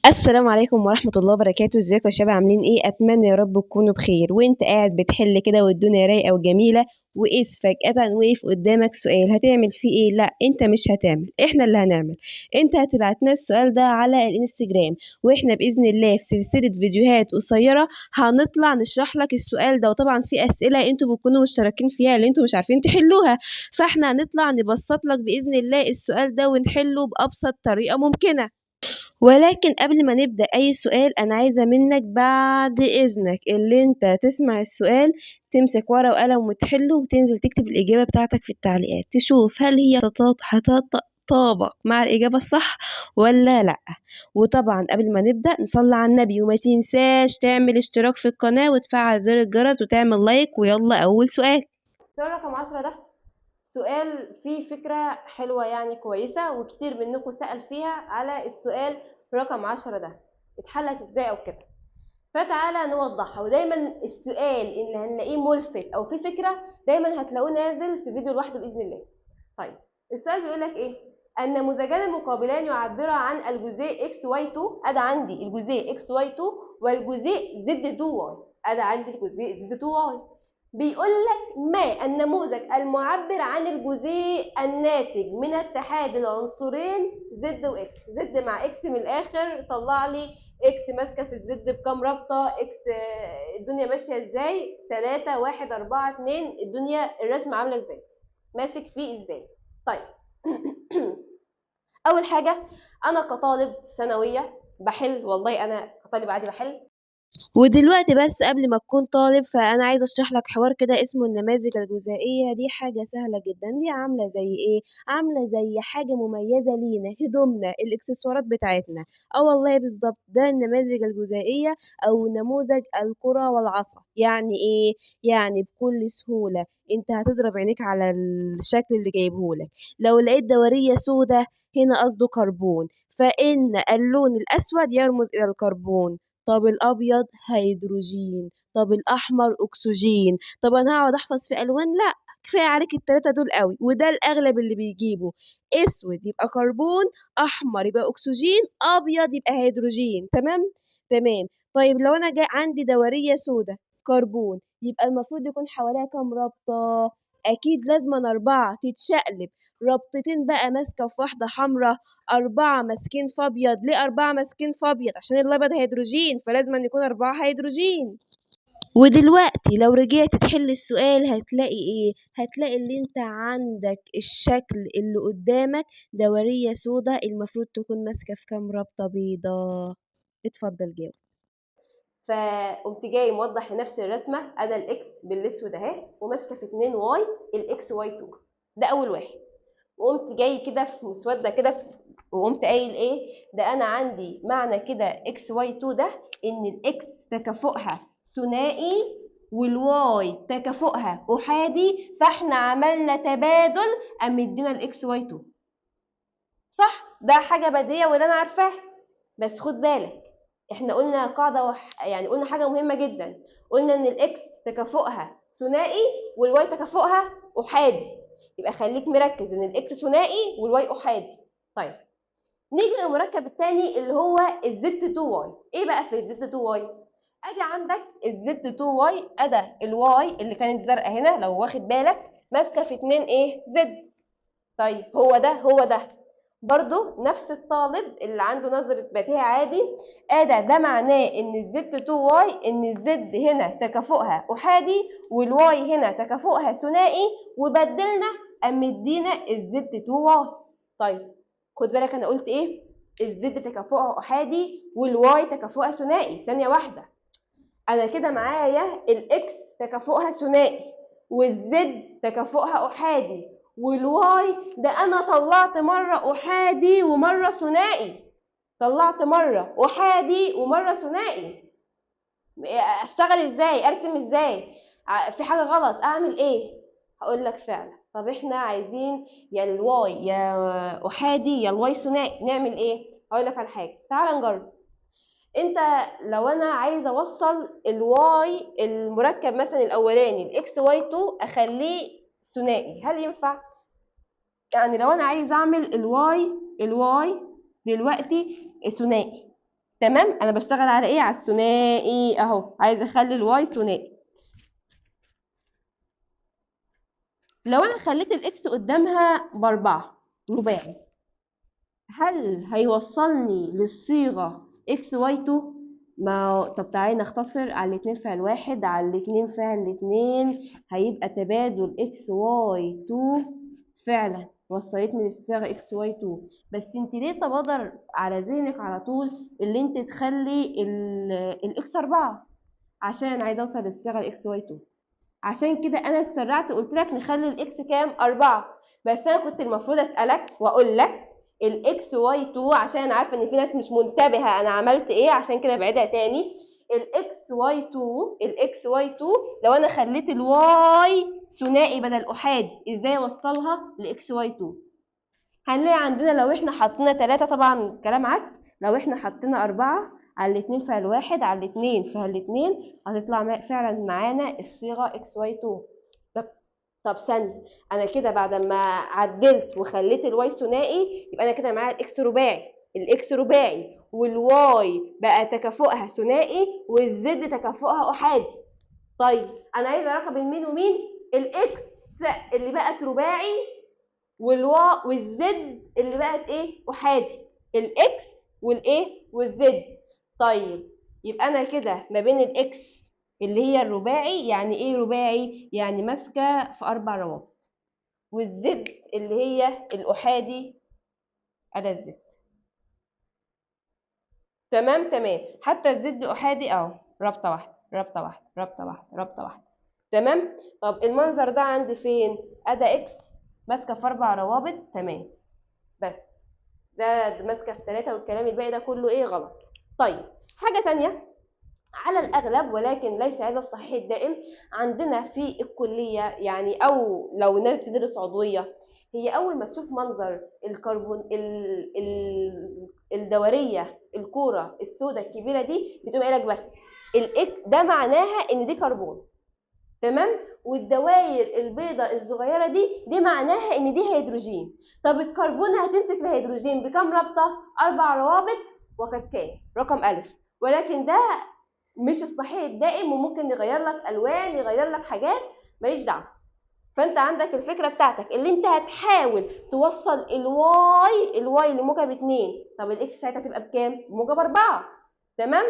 السلام عليكم ورحمة الله وبركاته. ازيكم يا شباب؟ عاملين ايه؟ اتمنى يا رب تكونوا بخير. وانت قاعد بتحل كده والدنيا رايقة وجميلة، وقيس فجأة وقف قدامك سؤال، هتعمل فيه ايه؟ لا انت مش هتعمل، احنا اللي هنعمل. انت هتبعت لنا السؤال ده على الانستجرام، واحنا بإذن الله في سلسلة فيديوهات قصيرة هنطلع نشرح لك السؤال ده. وطبعا في اسئلة انتوا بتكونوا مشتركين فيها اللي انتوا مش عارفين تحلوها، فاحنا هنطلع نبسط لك بإذن الله السؤال ده ونحله بأبسط طريقة ممكنة. ولكن قبل ما نبدأ أي سؤال أنا عايزة منك بعد إذنك اللي أنت تسمع السؤال تمسك ورقة وقلم وتحله وتنزل تكتب الإجابة بتاعتك في التعليقات، تشوف هل هي هتطابق مع الإجابة الصح ولا لأ. وطبعا قبل ما نبدأ نصلي على النبي، وما تنساش تعمل اشتراك في القناة وتفعل زر الجرس وتعمل لايك. ويلا أول سؤال. سؤال رقم 10 ده سؤال فيه فكرة حلوة يعني كويسة، وكتير منكم سأل فيها على السؤال رقم 10 ده اتحلت ازاي او كده، فتعالى نوضحها. ودايما السؤال اللي هنلاقيه ملفت او فيه فكرة دايما هتلاقوه نازل في فيديو لوحده بإذن الله. طيب السؤال بيقول لك ايه؟ النموذجان المقابلان يعبرا عن الجزيء x y 2. ادي عندي الجزيء x y 2 والجزيء z 2 y. ادي عندي الجزيء z 2 y. بيقول لك ما النموذج المعبر عن الجزيء الناتج من اتحاد العنصرين زد واكس. زد مع اكس من الاخر طلع لي اكس ماسكه في الزد بكام رابطه، اكس الدنيا ماشيه ازاي، 3 1 4 2 الدنيا الرسمه عامله ازاي، ماسك فيه ازاي. طيب اول حاجه انا كطالب ثانويه بحل، والله انا كطالب عادي بحل. ودلوقتي بس قبل ما تكون طالب، فأنا عايزة أشرح لك حوار كده اسمه النماذج الجزائية. دي حاجة سهلة جدا، دي عاملة زي إيه؟ عاملة زي حاجة مميزة لينا، هدومنا، الإكسسوارات بتاعتنا. والله بالظبط ده النماذج الجزائية أو نموذج الكرة والعصا. يعني إيه؟ يعني بكل سهولة أنت هتضرب عينيك على الشكل اللي جايبهولك. لو لقيت دورية سودة هنا قصده كربون، فإن اللون الأسود يرمز إلى الكربون. طب الأبيض هيدروجين، طب الأحمر أكسجين. طب أنا هقعد أحفظ في ألوان؟ لأ، كفاية عليك التلاتة دول قوي، وده الأغلب اللي بيجيبه. أسود يبقى كربون، أحمر يبقى أكسجين، أبيض يبقى هيدروجين. تمام؟ تمام. طيب لو أنا جاي عندي دورية سودة كربون، يبقى المفروض يكون حواليها كام رابطة؟ أكيد لازما 4 تتشقلب. رابطتين بقى ماسكة في واحدة حمرا، 4 ماسكين في أبيض. ليه 4 ماسكين في أبيض؟ عشان الأبيض هيدروجين، فلازم أن يكون 4 هيدروجين. ودلوقتي لو رجعت تحل السؤال هتلاقي ايه؟ هتلاقي اللي انت عندك الشكل اللي قدامك دورية سودا المفروض تكون ماسكة في كام رابطة بيضة. اتفضل جاوب. فقمت جاي موضح لنفس الرسمه، انا الاكس بالاسود اهي وماسكه في 2 واي، الاكس واي 2 ده اول واحد. وقمت جاي كده في مسوده كده وقمت قايل ايه ده؟ انا عندي معنى كده اكس واي 2 ده ان الاكس تكافؤها ثنائي والواي تكافؤها احادي، فاحنا عملنا تبادل قام مدينا الاكس واي 2. صح؟ ده حاجه بديهيه وده انا عارفاها. بس خد بالك احنا قلنا قاعده يعني قلنا حاجه مهمه جدا، قلنا ان الاكس تكافؤها ثنائي والواي تكافؤها احادي. يبقى خليك مركز ان الاكس ثنائي والواي احادي. طيب نيجي للمركب الثاني اللي هو الزد 2 واي. ايه بقى في الزد 2 واي؟ ادي عندك الزد 2 واي، ادي الواي اللي كانت زرقاء هنا لو واخد بالك ماسكه في 2 ايه زد. طيب هو ده برضو نفس الطالب اللي عنده نظرة بديهة عادي، ده معناه ان الزد 2 واي ان الزد هنا تكافؤها احادي والواي هنا تكافؤها ثنائي، وبدلنا قام مدينا الزد 2 واي. طيب خد بالك انا قلت ايه؟ الزد تكافؤها احادي والواي تكافؤها ثنائي. ثانية واحدة، انا كده معايا الاكس تكافؤها ثنائي والزد تكافؤها احادي والواي ده انا طلعت مره احادي ومره ثنائي، طلعت مره احادي ومره ثنائي. اشتغل ازاي؟ ارسم ازاي؟ في حاجه غلط اعمل ايه؟ هقول لك فعلا. طب احنا عايزين يا الواي يا احادي يا الواي ثنائي، نعمل ايه؟ هقول لك على حاجه، تعال نجرب. انت لو انا عايزه اوصل الواي المركب مثلا الاولاني الاكس واي 2 اخليه ثنائي، هل ينفع؟ يعني لو انا عايزه اعمل الواي دلوقتي ثنائي، تمام. انا بشتغل على ايه؟ على الثنائي اهو، عايزه اخلي الواي ثنائي. لو انا خليت الاكس قدامها باربعة رباعي، هل هيوصلني للصيغه اكس واي 2؟ ما هو طب تعالي نختصر على الاتنين فعل واحد على الاتنين فعل اتنين، هيبقى تبادل اكس واي 2 فعلا وصلتني للصيغه اكس واي 2. بس انت ليه تبادر على ذهنك على طول اللي انت تخلي الاكس 4؟ عشان عايزه اوصل للصيغه الاكس واي 2. عشان كده انا اتسرعت قلت لك نخلي الاكس كام؟ 4. بس انا كنت المفروض اسالك واقول لك الاكس واي 2، عشان عارفه ان في ناس مش منتبهه انا عملت ايه، عشان كده بعيدها تاني. الاكس واي 2، الاكس واي 2 لو انا خليت الواي ثنائي بدل احادي، ازاي اوصلها لاكس واي 2؟ هنلاقي عندنا لو احنا حطينا 3، طبعا كلام عك، لو احنا حطينا 4 على الاتنين فعل واحد على الاتنين فعل اتنين، هتطلع فعلا معانا الصيغة اكس واي 2. طب ثانية، انا كده بعد ما عدلت وخليت الواي ثنائي، يبقى انا كده معايا الاكس رباعي، الاكس رباعي والواي بقى تكافؤها ثنائي والزد تكافؤها احادي. طيب انا عايزه علاقه بين مين ومين؟ الاكس اللي بقت رباعي والزد اللي بقت ايه؟ احادي. الاكس والايه؟ والزد. طيب يبقى انا كده ما بين الاكس اللي هي الرباعي، يعني ايه رباعي؟ يعني ماسكه في 4 روابط، والزد اللي هي الاحادي على الزد. تمام تمام، حتى الزد احادي اهو، رابطه واحده رابطه واحده رابطه واحده رابطه واحده. تمام. طب المنظر ده عندي فين؟ ادا اكس ماسكه في 4 روابط، تمام. بس ده ماسكه في 3، والكلام الباقي ده كله ايه؟ غلط. طيب حاجه تانية على الاغلب ولكن ليس هذا الصحيح الدائم عندنا في الكليه، يعني او لو ناس تدرس عضويه، هي اول ما تشوف منظر الكربون الدوريه، الكوره السوداء الكبيره دي، بتقوم قايله لك بس ده معناها ان دي كربون. تمام. والدوائر البيضاء الصغيره دي معناها ان دي هيدروجين. طب الكربون هتمسك الهيدروجين بكام رابطه؟ 4 روابط وكتان رقم الف. ولكن ده مش الصحيح الدائم، وممكن يغير لك الوان، يغير لك حاجات، ماليش دعوه. فانت عندك الفكره بتاعتك اللي انت هتحاول توصل الواي لموجب 2. طب الاكس ساعتها تبقى بكام؟ بموجب 4. تمام.